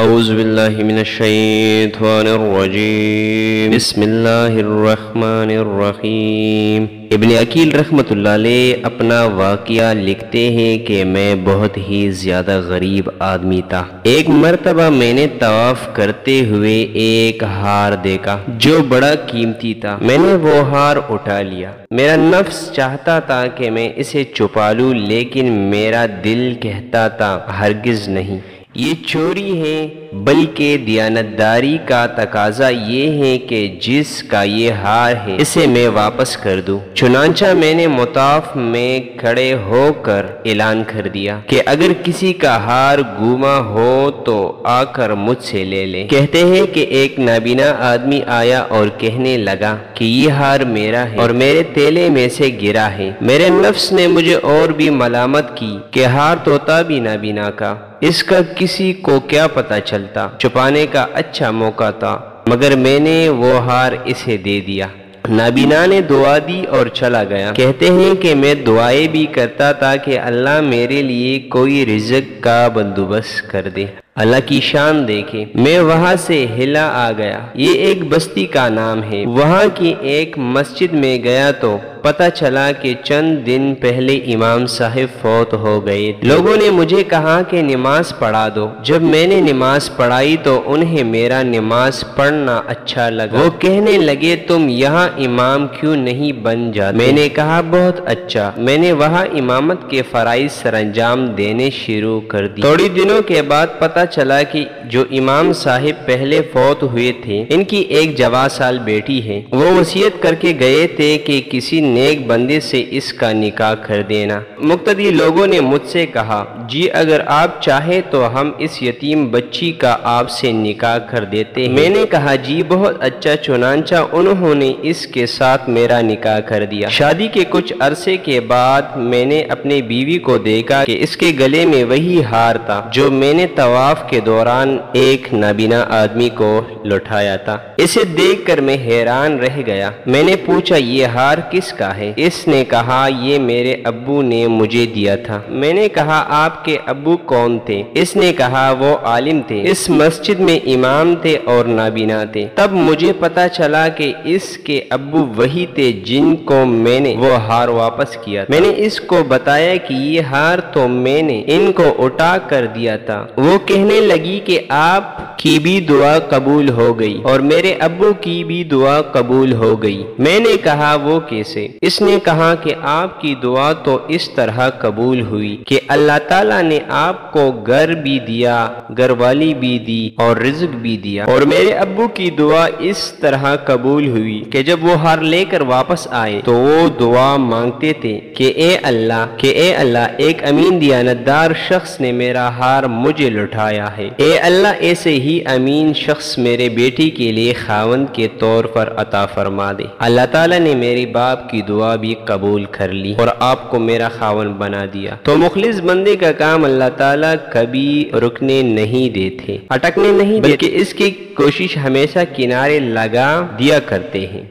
اعوذ باللہ من الشیطان الرجیم بسم اللہ الرحمن الرحیم۔ ابن عقیل رحمۃ اللہ علیہ اپنا واقعہ لکھتے ہیں کہ میں بہت ہی زیادہ غریب آدمی تھا۔ ایک مرتبہ میں نے طواف کرتے ہوئے ایک ہار دیکھا جو بڑا قیمتی تھا۔ میں نے وہ ہار اٹھا لیا۔ میرا نفس چاہتا تھا کہ میں اسے چھپا لوں، لیکن میرا دل کہتا تھا ہرگز نہیں، یہ چوری ہے، بلکہ دیانتداری کا تقاضا یہ ہے کہ جس کا یہ ہار ہے اسے میں واپس کر دوں۔ چنانچہ میں نے مطاف میں کھڑے ہو کر اعلان کر دیا کہ اگر کسی کا ہار گما ہو تو آ کر مجھ سے لے لے۔ کہتے ہیں کہ ایک نابینا آدمی آیا اور کہنے لگا کہ یہ ہار میرا ہے اور میرے تیلے میں سے گرا ہے۔ میرے نفس نے مجھے اور بھی ملامت کی کہ ہار تو تھا بھی نابینا کا، اس کا کسی کو کیا پتہ چلتا، چھپانے کا اچھا موقع تھا، مگر میں نے وہ ہار اسے دے دیا۔ نابینا نے دعا دی اور چلا گیا۔ کہتے ہیں کہ میں دعائیں بھی کرتا تھا کہ اللہ میرے لیے کوئی رزق کا بندوبست کر دے، اللہ کی شان دیکھے۔ میں وہاں سے ہلا آ گیا، یہ ایک بستی کا نام ہے۔ وہاں کی ایک مسجد میں گیا تو پتہ چلا کہ چند دن پہلے امام صاحب فوت ہو گئے۔ لوگوں نے مجھے کہا کہ نماز پڑھا دو۔ جب میں نے نماز پڑھائی تو انہیں میرا نماز پڑھنا اچھا لگا۔ وہ کہنے لگے تم یہاں امام کیوں نہیں بن جاتے؟ میں نے کہا بہت اچھا۔ میں نے وہاں امامت کے فرائض سر انجام دینے شروع کر دی۔ تھوڑی دنوں کے بعد پتہ چلا کہ جو امام صاحب پہلے فوت ہوئے تھے ان کی ایک جوان سال بیٹی ہے۔ وہ وصیت کر کے گئے تھے کہ کسی نیک بندے سے اس کا نکاح کر دینا۔ مقتدی لوگوں نے مجھ سے کہا جی اگر آپ چاہیں تو ہم اس یتیم بچی کا آپ سے نکاح کر دیتے ہیں۔ میں نے کہا جی بہت اچھا۔ چنانچہ انہوں نے اس کے ساتھ میرا نکاح کر دیا۔ شادی کے کچھ عرصے کے بعد میں نے اپنی بیوی کو دیکھا کہ اس کے گلے میں وہی ہار تھا جو میں نے طواف کے دوران ایک نابینا آدمی کو لٹایا تھا۔ اسے دیکھ کر میں حیران رہ گیا۔ میں نے پوچھا یہ ہار کس کا ہے؟ اس نے کہا یہ میرے ابو نے مجھے دیا تھا۔ میں نے کہا آپ کے ابو کون تھے؟ اس نے کہا وہ عالم تھے، اس مسجد میں امام تھے اور نابینا تھے۔ تب مجھے پتا چلا کہ اس کے ابو وہی تھے جن کو میں نے وہ ہار واپس کیا تھا۔ میں نے اس کو بتایا کہ یہ ہار تو میں نے ان کو اٹھا کر دیا تھا۔ وہ کہنے لگی کہ آپ کی بھی دعا قبول ہو گئی اور میرے ابو کی بھی دعا قبول ہو گئی۔ میں نے کہا وہ کیسے؟ اس نے کہا کہ آپ کی دعا تو اس طرح قبول ہوئی کہ اللہ تعالیٰ نے آپ کو گھر بھی دیا، گھر والی بھی دی اور رزق بھی دیا، اور میرے ابو کی دعا اس طرح قبول ہوئی کہ جب وہ ہار لے کر واپس آئے تو وہ دعا مانگتے تھے کہ اے اللہ ایک امین دیانتدار شخص نے میرا ہار مجھے لٹایا ہے، اے اللہ ایسے ہی امین شخص میرے بیٹی کے لیے خاوند کے طور پر عطا فرما دے۔ اللہ تعالیٰ نے میری باپ کی دعا بھی قبول کر لی اور آپ کو میرا خاوند بنا دیا۔ تو مخلص بندے کا کام اللہ تعالیٰ کبھی رکنے نہیں دیتے، اٹکنے نہیں دیتے، بلکہ اس کی کوشش ہمیشہ کنارے لگا دیا کرتے ہیں۔